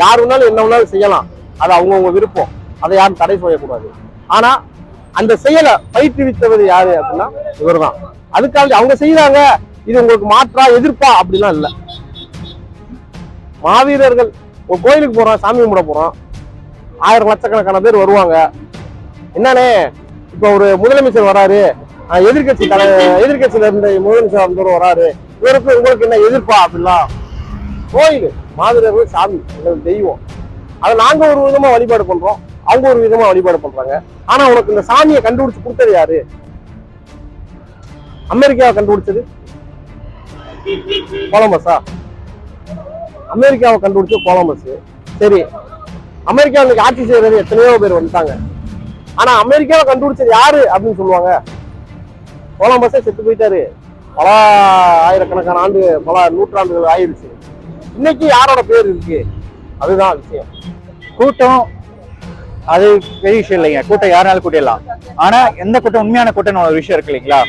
யார் வேணாலும் என்ன வேணாலும் செய்யலாம், அது அவங்கவுங்க விருப்பம், அதை யாரும் தடை செய்யக்கூடாது. ஆனா அந்த செயலை பயிற்றுவித்தவர் யாரு அப்படின்னா இவர் தான். அதுக்காக அவங்க செய்யறாங்க, இது உங்களுக்கு மாற்றா எதிர்ப்பா அப்படிலாம் இல்லை. மாவீரர்கள் ஒரு கோயிலுக்கு போறோம், சாமி கும்பிட போறோம், 1000 லட்சக்கணக்கான பேர் வருவாங்க. என்னன்னே இப்ப ஒரு முதலமைச்சர் வராரு, எதிர்கட்சியில இருந்த முதலமைச்சர் வந்தவர் வராரு, இவருக்கு உங்களுக்கு என்ன எதிர்ப்பா அப்படிலாம்? கோயில் மாவீரர்கள் சாமி, எங்களுக்கு தெய்வம், அதை நாங்க ஒரு விதமா வழிபாடு பண்றோம், அவங்க ஒரு விதமா வழிபாடு பண்றாங்க. ஆனா உனக்கு இந்த சாமியை கண்டுபிடிச்சு கொடுத்தது யாரு? அமெரிக்காவை கண்டுபிடிச்சது கொலம்பஸா? அமெரிக்காவை கண்டுபிடிச்சது கொலம்பஸ். சரி, அமெரிக்கா இன்னைக்கு ஆட்சி செய்யறது எத்தனையோ பேர் வந்துட்டாங்க. ஆனா அமெரிக்காவை கண்டுபிடிச்சது யாரு அப்படின்னு சொல்லுவாங்க? கொலம்பஸே செத்து போயிட்டாரு, பல ஆயிரக்கணக்கான ஆண்டு, பல நூற்றாண்டுகள் ஆயிடுச்சு. இன்னைக்கு யாரோட பேர் இருக்கு? அதுதான் விஷயம். கூட்டம் அது பெரிய விஷயம் இல்லைங்க, கூட்டம் யாராலும் கூட்டிடலாம். ஆனா எந்த கூட்டம் உண்மையான கூட்டம் ஒரு விஷயம் இருக்கு இல்லைங்களா,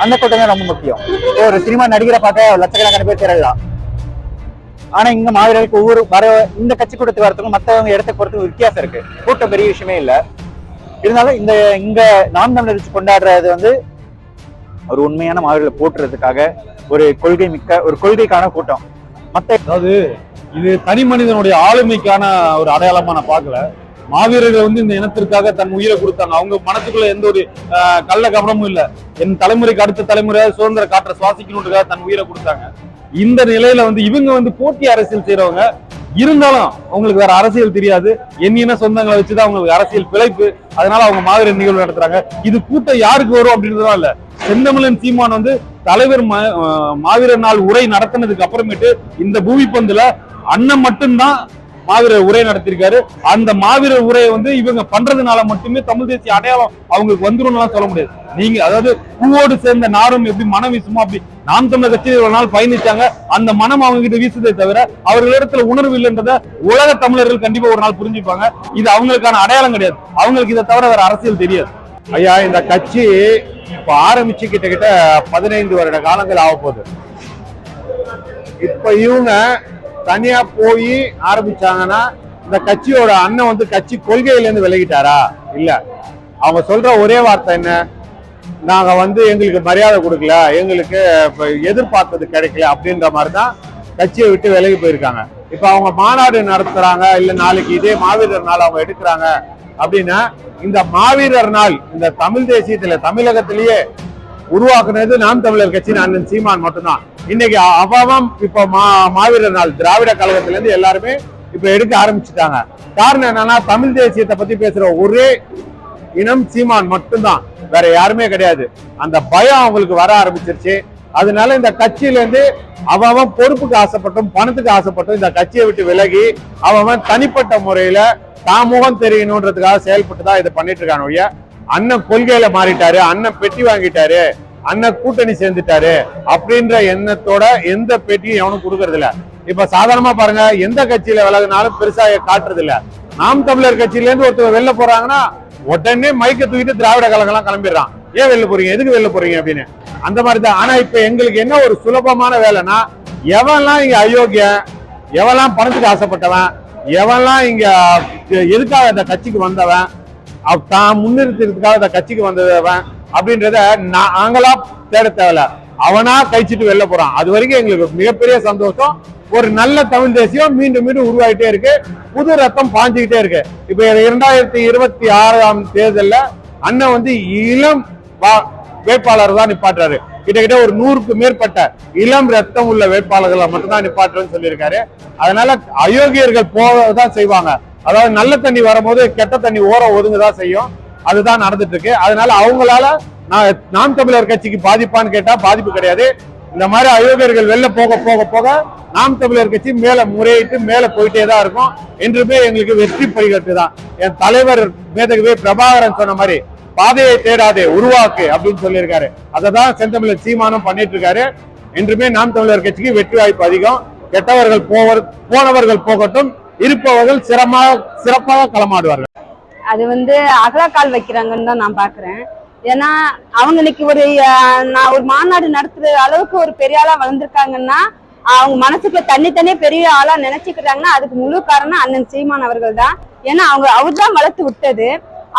அந்த கூட்டம் தான் ரொம்ப முக்கியம். ஒரு சினிமா நடிகரை பார்க்க லட்சக்கணக்கான பேர் திரளலாம், ஆனா இங்க மாவீரர்களுக்கு ஒவ்வொரு வர இந்த கட்சி கூட்டத்துக்கு வரத்துக்கும் மற்றவங்க இடத்தை பொறுத்து வித்தியாசம் இருக்கு. கூட்டம் பெரிய விஷயமே இல்லை. இருந்தாலும் இங்க நாம் தமிழர் வச்சு கொண்டாடுறது வந்து ஒரு உண்மையான மாவீரர்களை போட்டுறதுக்காக ஒரு கொள்கைக்கான கூட்டம். அதாவது இது தனி மனிதனுடைய ஆளுமைக்கான ஒரு ஆடையாளமா நான் பார்க்கல. மாவீரர்கள் வந்து இந்த இனத்திற்காக தன் உயிரை கொடுத்தாங்க. அவங்க மனசுக்குள்ள எந்த ஒரு கள்ள கபடமும் இல்லை. என் தலைமுறைக்கு அடுத்த தலைமுறையாக சுதந்திர காற்றை சுவாசிக்கணுன்றதுக்காக தன் உயிரை கொடுத்தாங்க. இந்த நிலையில வந்து இவங்க வந்து போட்டி அரசியல் செய்யறவங்க, இருந்தாலும் அவங்களுக்கு வேற அரசியல் தெரியாது, எண்ணின சொந்தங்களை வச்சுதான் அவங்களுக்கு அரசியல் பிழைப்பு. அதனால அவங்க மாவீரர் நிகழ்வு நடத்துறாங்க. இது கூட்டம் யாருக்கு வரும் அப்படின்றதுதான் இல்ல. செந்தமிழன் சீமான் வந்து தலைவர் மாவீரர் நாள் உரை நடத்தினதுக்கு அப்புறமேட்டு இந்த பூமி பந்துல அண்ணன் மட்டும்தான் மாவீரர் உரை நடத்திருக்காரு. அந்த மாவீரர் உரையை வந்து இவங்க பண்றதுனால மட்டுமே தமிழ் தேசிய அடையாளம் அவங்களுக்கு வந்துடும் சொல்ல முடியாது. நீங்க அதாவது பூவோடு சேர்ந்த நாரும் எப்படி மனம் வீசுமோ அப்படி நாம் தமிழர் கட்சி ஒரு நாள் பயணிச்சாங்க. அந்த மனம் அவங்க கிட்ட வீசுதே தவிர அவர்களிடத்துல உணர்வு இல்லைன்றத உலக தமிழர்கள் கண்டிப்பா ஒரு நாள் புரிஞ்சுப்பாங்க. இது அவங்களுக்கான அடையாளம் கிடையாது. அவங்களுக்கு இதை தவிர வேற அரசியல் தெரியாது. ஐயா, இந்த கட்சி இப்ப ஆரம்பிச்சு கிட்ட 15 வருட காலங்கள் ஆக போகுது. இப்ப இவங்க தனியா போய் ஆரம்பிச்சாங்கன்னா இந்த கட்சியோட அண்ணன் வந்து கட்சி கொள்கையில இருந்து விலகிட்டாரா? இல்ல. அவங்க சொல்ற ஒரே வார்த்தை என்ன, நாங்க வந்து எங்களுக்கு மரியாதை கொடுக்கல, எங்களுக்கு எதிர்பார்த்தது கிடைக்கல அப்படின்ற மாதிரிதான் கட்சியை விட்டு விலகி போயிருக்காங்க. இப்ப அவங்க மாநாடு நடத்துறாங்க, இல்ல நாளைக்கு இதே மாவீரர் நாள் அவங்க எடுக்கிறாங்க அப்படின்னா, இந்த மாவீரர் நாள் இந்த தமிழ் தேசியத்துல தமிழகத்திலேயே உருவாக்குனது நாம் தமிழர் கட்சியின் அண்ணன் சீமான் மட்டும்தான். இன்னைக்கு அபாவம் இப்ப மாவீரர் நாள் திராவிட கழகத்துல இருந்து எல்லாருமே இப்ப எடுக்க ஆரம்பிச்சுட்டாங்க. காரணம் என்னன்னா, தமிழ் தேசியத்தை பத்தி பேசுற ஒரே இனம் சீமான் மட்டும்தான், வேற யாருமே கிடையாது. அந்த பயம் அவங்களுக்கு வர ஆரம்பிச்சிருச்சு. அதனால இந்த கட்சியில இருந்து அவன் பொறுப்புக்கு ஆசைப்பட்டும் பணத்துக்கு ஆசைப்பட்டும் இந்த கட்சியை விட்டு விலகி அவன் தனிப்பட்ட முறையில தாமுகம் தெரியணுன்றதுக்காக செயல்பட்டு தான் இதை பண்ணிட்டு இருக்கான ஒழிய, அண்ணன் கொள்கையில மாறிட்டாரு, அண்ணன் பெட்டி வாங்கிட்டாரு, அண்ணன் கூட்டணி சேர்ந்துட்டாரு அப்படின்ற எண்ணத்தோட எந்த பெட்டியும் எவனும் கொடுக்கறது இல்ல. இப்ப சாதாரணமா பாருங்க, எந்த கட்சியில விலகினாலும் பெருசா காட்டுறது இல்ல. நாம் தமிழர் கட்சியில இருந்து ஒருத்தர் வெளில போறாங்கன்னா உடனே மைக்க தூக்கிட்டு திராவிட கழகம்லாம் கிளம்பிடுறான். ஏன் வெளில போறீங்க, எதுக்கு வெளில போறீங்க அப்படின்னு. அந்த மாதிரிதான். ஆனா இப்ப எங்களுக்கு என்ன ஒரு சுலபமான வேலைன்னா, எவன்லாம் இங்க அயோக்கியன், எவன்லாம் பணத்துக்கு ஆசைப்பட்டவன், எவன்லாம் இங்க எதுக்காக இந்த கட்சிக்கு வந்தவன், தான் முன்னிறுத்துறதுக்காக இந்த கட்சிக்கு வந்தவன் அப்படின்றத நாங்களா தேட தேவையில்ல, அவனா கழிச்சிட்டு வெளில போறான். அது வரைக்கும் எங்களுக்கு மிகப்பெரிய சந்தோஷம். ஒரு நல்ல தமிழ் தேசியம் மீண்டும் மீண்டும் உருவாகிட்டே இருக்கு, புது ரத்தம் பாஞ்சுக்கிட்டே இருக்கு. இப்ப 2026 தேர்தல்ல அண்ணன் வந்து இளம் வேட்பாளர் தான் நிப்பாட்டுறாரு. கிட்டத்தட்ட ஒரு 100க்கு மேற்பட்ட இளம் ரத்தம் உள்ள வேட்பாளர்களை மட்டும்தான் நிப்பாட்டுறேன்னு சொல்லியிருக்காரு. அதனால அயோக்கியர்கள் போகதான் செய்வாங்க. அதாவது நல்ல தண்ணி வரும்போது கெட்ட தண்ணி ஓரம் ஒதுங்கதான் செய்யும். அதுதான் நடந்துட்டு இருக்கு. அதனால அவங்களால நாம் தமிழர் கட்சிக்கு பாதிப்பான்னு கேட்டா பாதிப்பு கிடையாது. இந்த மாதிரி அயோக்கியர்கள் வெளில போக போக போக நாம் தமிழர் கட்சி மேல முறையிட்டு மேல போயிட்டே தான் இருக்கும். என்றுமே எங்களுக்கு வெற்றி படிக்கட்டு தான். என் தலைவர் மேதகவே பிரபாகரன் சொன்ன மாதிரி பாதையை தேடாதே உருவாக்கு அப்படின்னு சொல்லியிருக்காரு. அததான் செந்தமிழர் சீமானும் பண்ணிட்டு இருக்காரு. என்றுமே நாம் தமிழர் கட்சிக்கு வெற்றி வாய்ப்பு அதிகம். கெட்டவர்கள் போனவர்கள் போகட்டும், இருப்பவர்கள் சிறப்பாக களமாடுவார்கள். அது வந்து அகலக்கால் வைக்கிறாங்கன்னு தான் நான் பாக்குறேன். ஏன்னா அவங்க இன்னைக்கு நான் ஒரு மாநாடு நடத்துற அளவுக்கு ஒரு பெரிய ஆளா வளர்ந்துருக்காங்கன்னா அவங்க மனசுக்குள்ள தனித்தனியே பெரிய ஆளா நினைச்சுக்கிறாங்கன்னா அதுக்கு முழு காரணம் அண்ணன் சீமான் அவர்கள் தான். ஏன்னா அவர் தான் வளர்த்து விட்டது.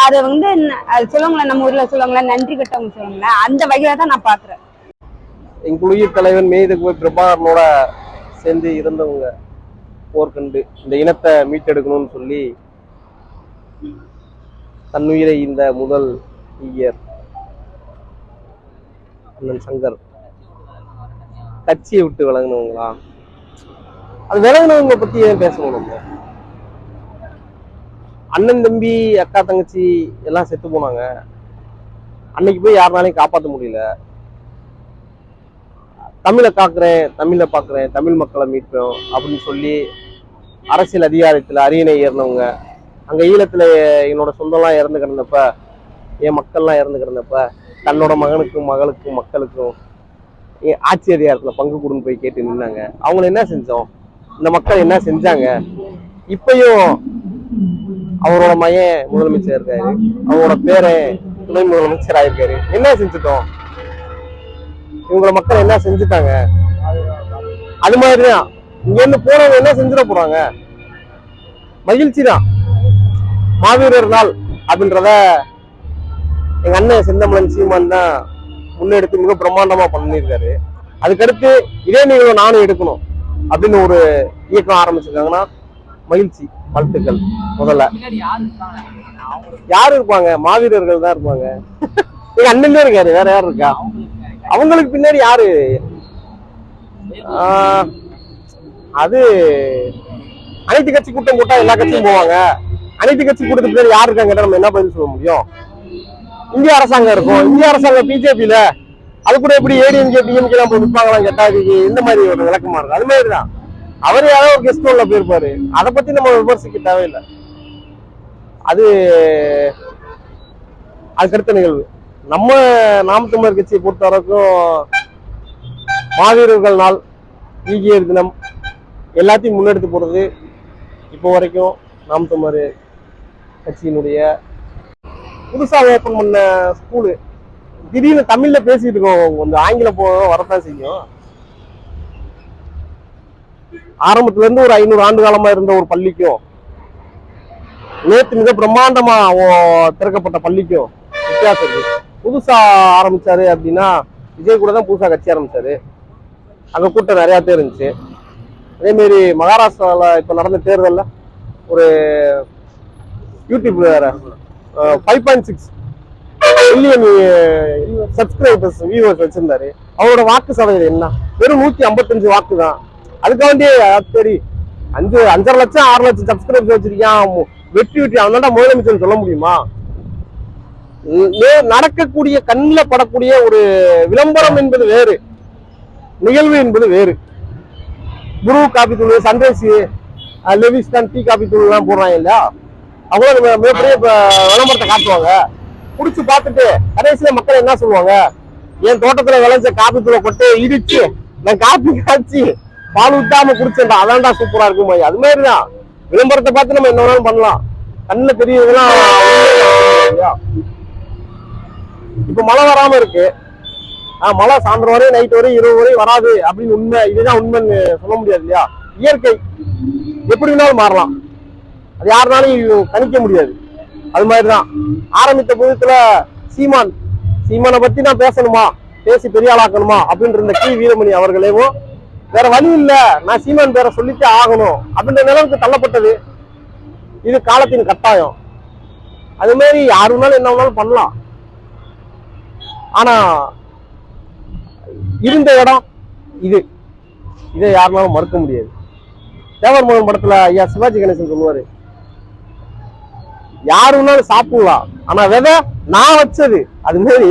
அது வந்து அது சொல்லுவாங்களே, நம்ம ஊர்ல சொல்லுவாங்களே நன்றி கட்டவங்க சொல்லுவாங்களே, அந்த வகையில தான் நான் பாக்குறேன். எங்களுடைய தலைவன் மேதகு பிரபாகரனோட சேர்ந்து இருந்தவங்க போர்க்கண்டு இந்த இனத்தை மீட்டெடுக்கணும்னு சொல்லி தன்னுயிரை இந்த முதல் ஈயர் அண்ணன் சங்கர் கட்சியை விட்டு விலகினவங்களா? அது விலகினவங்க பத்தி ஏன் பேசணும்? நம்ம அண்ணன் தம்பி அக்கா தங்கச்சி எல்லாம் செத்து போனாங்க. அன்னைக்கு போய் யாருனாலையும் காப்பாற்ற முடியல. தமிழை காக்குறேன், தமிழை பார்க்குறேன், தமிழ் மக்களை மீட்போம் அப்படின்னு சொல்லி அரசியல் அதிகாரத்தில் அரியணை ஏறினவங்க. அங்கே ஈழத்தில் என்னோட சொந்தம்லாம் இறந்து கிடந்தப்ப, என் மக்கள்லாம் இறந்து கிடந்தப்ப தன்னோட மகனுக்கும் மகளுக்கும் மக்களுக்கும் ஆட்சி அதிகாரத்தில் பங்கு கொடுன்னு போய் கேட்டு நின்னாங்க. அவங்கள என்ன செஞ்சோம்? இந்த மக்கள் என்ன செஞ்சாங்க? இப்பயும் அவரோட மையன் முதலமைச்சர் இருக்காரு, அவரோட பேரன் துணை முதலமைச்சர் ஆயிருக்காரு. என்ன செஞ்சுட்டோம்? இவங்கள மக்கள் என்ன செஞ்சுட்டாங்க? அது மாதிரிதான் இங்க இருந்து போனவங்க என்ன செஞ்சிட போறாங்க? மகிழ்ச்சி தான். மாவீரர் நாள் அப்படின்றத எங்க அண்ணன் செந்தமிழன் சீமான் தான் முன்னெடுத்து மிக பிரம்மாண்டமா பண்ணியிருக்காரு. அதுக்கடுத்து இதே நிகழ்வு நானும் எடுக்கணும் அப்படின்னு ஒரு இயக்கம் ஆரம்பிச்சிருக்காங்கன்னா மகிழ்ச்சி, வாழ்த்துக்கள். முதல்ல யாரு இருப்பாங்க? மாவீரர்கள் தான் இருப்பாங்க. எங்க அண்ணன் இருக்காரு, வேற யாரு இருக்கா? அவங்களுக்கு பின்னாடி யாரு? அது அனைத்து கட்சி கூட்டம் கூட்டா எல்லா கட்சியும் போவாங்க. அனைத்து கட்சி கூட்டத்துக்கு பின்னாடி யாரு இருக்காங்க? நம்ம என்ன பதில் சொல்ல முடியும்? இந்திய அரசாங்கம் இருக்கும். இந்திய அரசாங்கம் பிஜேபியில அது கூட எப்படி ஏடிஎம்கே டிஎம்கே எல்லாம் போய் நிற்பாங்களாம் கேட்டா இந்த மாதிரி ஒரு விளக்கமா இருக்கும். அது மாதிரிதான் அவர் யாரோ ஒரு கெஸ்ட் ரோல்ல போயிருப்பாரு. அதை பத்தி நம்ம விமர்சிக்க தேவையில்லை. அது அதுக்கடுத்த நிகழ்வு. நம்ம நாம் தமிழர் கட்சியை பொறுத்த வரைக்கும் மாவீரர்கள் நாள், ஈகியர் தினம் எல்லாத்தையும் முன்னெடுத்து போறது இப்போ வரைக்கும் நாம் தமிழர் கட்சியினுடைய. புதுசா ஓப்பன் பண்ண ஸ்கூலு திடீர்னு தமிழ்ல பேசிட்டு இருக்கோம், கொஞ்சம் ஆங்கிலம் வரத்தான் செய்யும். ஆரம்பத்துல இருந்து ஒரு 500 ஆண்டு காலமா இருந்த ஒரு பள்ளிக்கும் நேற்று மிக பிரம்மாண்டமா திறக்கப்பட்ட பள்ளிக்கும் வித்தியாசம் இருக்கு. புதுசா ஆரம்பிச்சாரு அப்படின்னா விஜய் கூட தான் புதுசா கட்சி ஆரம்பிச்சாரு. அங்க கூட்டம் நிறைய பேர் இருந்துச்சு. அதே மாதிரி மகாராஷ்டிரால இப்ப நடந்த தேர்தல்ல ஒரு யூடியூப்ல 5.6 மில்லியன் சப்ஸ்கிரைபர்ஸ் வியூவர்ஸ் வச்சிருந்தாரு. அவரோட வாக்கு சதவீதம் என்ன? வெறும் 155 வாக்கு தான். அதுக்காண்டி சரி 5.5 லட்சம் 6 லட்சம் சப்ஸ்கிரைபர்ஸ் வச்சிருக்கான், வெற்றி அவனால முதலமைச்சர் சொல்ல முடியுமா? நடக்கக்கூடிய கண்ணில் படக்கூடிய ஒரு விளம்பரம் என்பது வேறு, நிகழ்வு என்பது வேறு. குரு காபி தூள், சன்ரைஸ், லெவிஸ்டன் டீ காபி தூள் எல்லாம் போடுறாங்க இல்லையா? அவங்களும் மிகப்பெரிய விளம்பரத்தை காட்டுவாங்க. குடிச்சு பார்த்துட்டு கடைசியில மக்கள் என்ன சொல்லுவாங்க? என் தோட்டத்துல விளைஞ்ச காபி தூளை கொட்டு இடிச்சு நான் காப்பி காய்ச்சி பால் ஊத்தாம குடிச்சேன்டா, அதான்டா சூப்பரா இருக்கும். அது மாதிரிதான் விளம்பரத்தை பார்த்து நம்ம என்ன வேணாலும் பண்ணலாம். கண்ணில் தெரியறதுலாம் இப்ப மழை வராம இருக்கு. மழை சாயந்தரம் வரையும் நைட் வரையும் இரவு வரையும் வராது அப்படின்னு உண்மை, இதுதான் உண்மைன்னு சொல்ல முடியாது இல்லையா? இயற்கை எப்படி வேணாலும் மாறலாம், அது யாருனாலும் கணிக்க முடியாது. அது மாதிரிதான் ஆரம்பித்த புதுத்துல சீமானை பத்தி நான் பேசணுமா, பேசி பெரிய ஆளாக்கணுமா அப்படின்னு இருந்த கி வீரமணி அவர்களேவும் வேற வழி இல்ல, நான் சீமான் பேரை சொல்லிட்டே ஆகணும் அப்படின்ற நிலைமைக்கு தள்ளப்பட்டது. இது காலத்தின் கட்டாயம். அது மாதிரி யாரு வேணாலும் என்ன வேணாலும் பண்ணலாம். ஆனா இருந்த இடம் இதை யாருனாலும் மறுக்க முடியாது. தேவர் மகன் படத்துல ஐயா சிவாஜி கணேசன் சொல்லுவாரு, யாரு வேணாலும் சாப்பிடலாம், ஆனா விதை நான் வச்சது. அது மாதிரி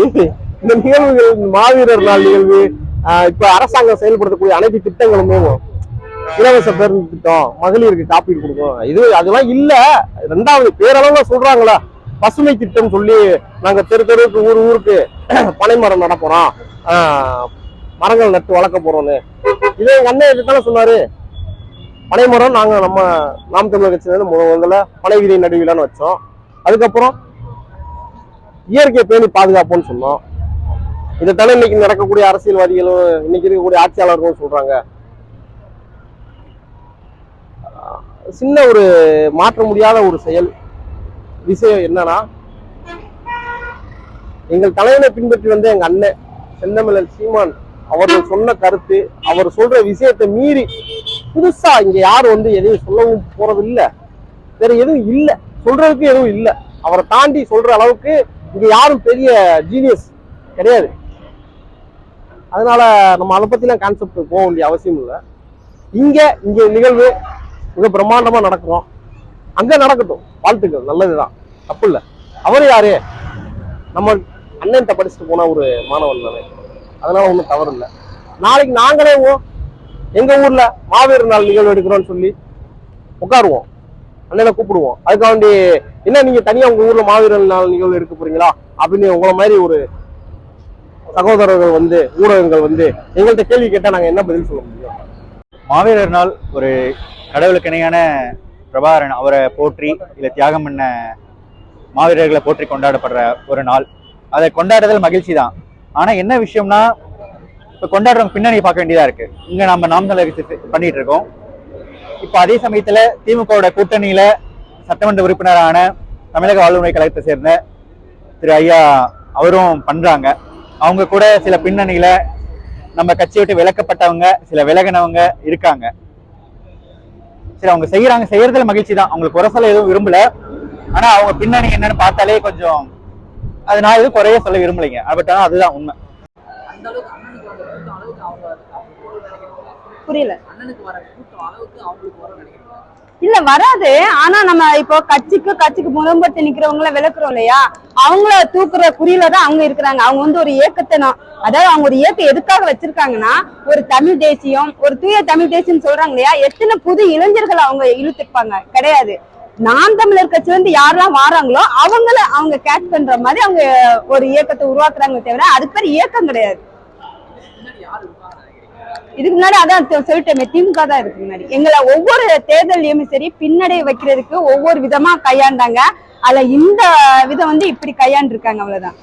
இந்த நிகழ்வுகள், மாவீரர் நாள் நிகழ்வு, இப்ப அரசாங்கம் செயல்படுத்தக்கூடிய அனைத்து திட்டங்களுமே இலவச பேருந்து திட்டம், மகளிருக்கு காப்பீடு கொடுக்கும், அதெல்லாம் இல்ல. ரெண்டாவது பேரளவுல சொல்றாங்களா பசுமை திட்டம் சொல்லி நாங்க தெருவுக்கு ஊருக்கு பனை மரம் நட போறோம், மரங்கள் நட்டு வளர்க்க போறோம்னு. இதே எங்க அண்ணன் இதுதானே சொன்னாரு, பனை மரம் நாங்க நம்ம நாம் தமிழர் கட்சியில முதல்ல பனை விதை நடுவிலான்னு வச்சோம். அதுக்கப்புறம் இயற்கையை பேணி பாதுகாப்போம்னு சொன்னோம். இதைத்தானே இன்னைக்கு நடக்கக்கூடிய அரசியல்வாதிகளும் இன்னைக்கு இருக்கக்கூடிய ஆட்சியாளர்களும் சொல்றாங்க. சின்ன ஒரு மாற்ற முடியாத ஒரு விஷயம் என்னன்னா, எங்கள் தலைவனை பின்பற்றி வந்த எங்க அண்ணன் செந்தமிழன் சீமான் அவர்கள் சொன்ன கருத்து, அவர் சொல்ற விஷயத்தை மீறி புதுசா இங்க யாரும் வந்து எதையும் சொல்லவும் போறது இல்ல, வேற எதுவும் இல்ல, சொல்றதுக்கு எதுவும் இல்ல. அவரை தாண்டி சொல்ற அளவுக்கு இங்க யாரும் பெரிய ஜீனியஸ் கிடையாது. அதனால நம்ம அதை பத்திலாம் கான்செப்ட் போக வேண்டிய அவசியம் இல்லை. இங்க நிகழ்வு மிக பிரம்மாண்டமா நடக்கிறோம், அங்க நடக்கட்டும், வாழ்த்துக்கள், நல்லதுதான், தப்பு இல்லை. அவரு யாரு? நம்ம அண்ணன்ட்ட படிச்சுட்டு போன ஒரு மாணவன் தானே, அதனால ஒன்றும் தவறு இல்லை. நாளைக்கு நாங்களே எங்க ஊர்ல மாவீரர் நாள் நிகழ்வு எடுக்கிறோம்னு சொல்லி உட்காருவோம், அண்ணனை கூப்பிடுவோம். அதுக்காண்டி என்ன நீங்க தனியா உங்க ஊர்ல மாவீரர் நாள் நிகழ்வு எடுக்க போறீங்களா அப்படின்னு உங்களை மாதிரி ஒரு சகோதரர்கள் வந்து ஊடகங்கள் வந்து எங்கள்கிட்ட கேள்வி கேட்டா நாங்க என்ன பதில் சொல்ல முடியும்? மாவீரர் நாள் ஒரு கடவுளுக்கு இணையான பிரபாகரன் அவரை போற்றி இல்ல தியாகம் பண்ண மாவீரர்களை போற்றி கொண்டாடப்படுற ஒரு நாள். அதை கொண்டாடுறதுல மகிழ்ச்சி தான். ஆனா என்ன விஷயம்னா, இப்ப கொண்டாடுறவங்க பின்னணியை பார்க்க வேண்டியதா இருக்கு. இங்க நம்ம நாம் தமிழர் கட்சி பண்ணிட்டு இருக்கோம். இப்ப அதே சமயத்துல திமுகவோட கூட்டணியில சட்டமன்ற உறுப்பினரான தமிழக வாழ்வுரிமை கழகத்தை சேர்ந்த திரு ஐயா அவரும் பண்றாங்க. அவங்க கூட சில பின்னணியில நம்ம கட்சியை விட்டு விலக்கப்பட்டவங்க, சில விலகினவங்க இருக்காங்க. சரி, அவங்க செய்யறதுல மகிழ்ச்சி தான், அவங்களுக்கு குறை சொல்ல எதுவும் விரும்பல. ஆனா அவங்க பின்னணி என்னன்னு பார்த்தாலே கொஞ்சம் அது நான் எதுவும் குறைய சொல்ல விரும்பலைங்க. பட் ஆனா அதுதான் உண்மை. புரியல. இல்ல வராது. ஆனா நம்ம இப்போ கட்சிக்கு முரண்பட்டு நிக்கிறவங்கள விளக்குறோம் இல்லையா, அவங்கள தூக்குற குறியில தான் அவங்க இருக்கிறாங்க. அவங்க வந்து ஒரு இயக்கத்தை அதாவது அவங்க ஒரு இயக்கம் எதுக்காக வச்சிருக்காங்கன்னா, ஒரு தமிழ் தேசியம், ஒரு தூய தமிழ் தேசியம் சொல்றாங்க இல்லையா, எத்தனை புது இளைஞர்கள் அவங்க இழுத்துப்பாங்க கிடையாது. நாம் தமிழர் கட்சி வந்து யாரெல்லாம் வாராங்களோ அவங்க கேட்ச் பண்ற மாதிரி அவங்க ஒரு இயக்கத்தை உருவாக்குறாங்க தவிர அதுக்கு பேர் இயக்கம் கிடையாது. இதுக்கு முன்னாடி அதான் சொல்லிட்டேன், திமுக தான் இருக்கு முன்னாடி. எங்களை ஒவ்வொரு தேர்தலையுமே சரி பின்னடை வைக்கிறதுக்கு ஒவ்வொரு விதமா கையாண்டாங்க. அதுல இந்த விதம் வந்து இப்படி கையாண்டு இருக்காங்க, அவ்வளவுதான்.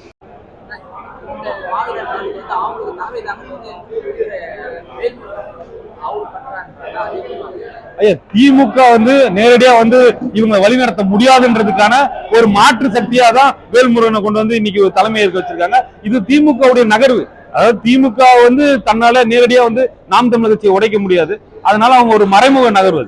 திமுக வந்து நேரடியா வந்து இவங்க வழிநடத்த முடியாதுன்றதுக்கான ஒரு மாற்று சக்தியா தான் வேல்முருகனை கொண்டு வந்து இன்னைக்கு ஒரு தலைமை ஏற்க வச்சிருக்காங்க. இது திமுகவுடைய நகர்வு. அதாவது திமுக வந்து தன்னால நேரடியா வந்து நாம் தமிழர் கட்சியை உடைக்க முடியாது, அதனால அவங்க ஒரு மறைமுக நகர்வு.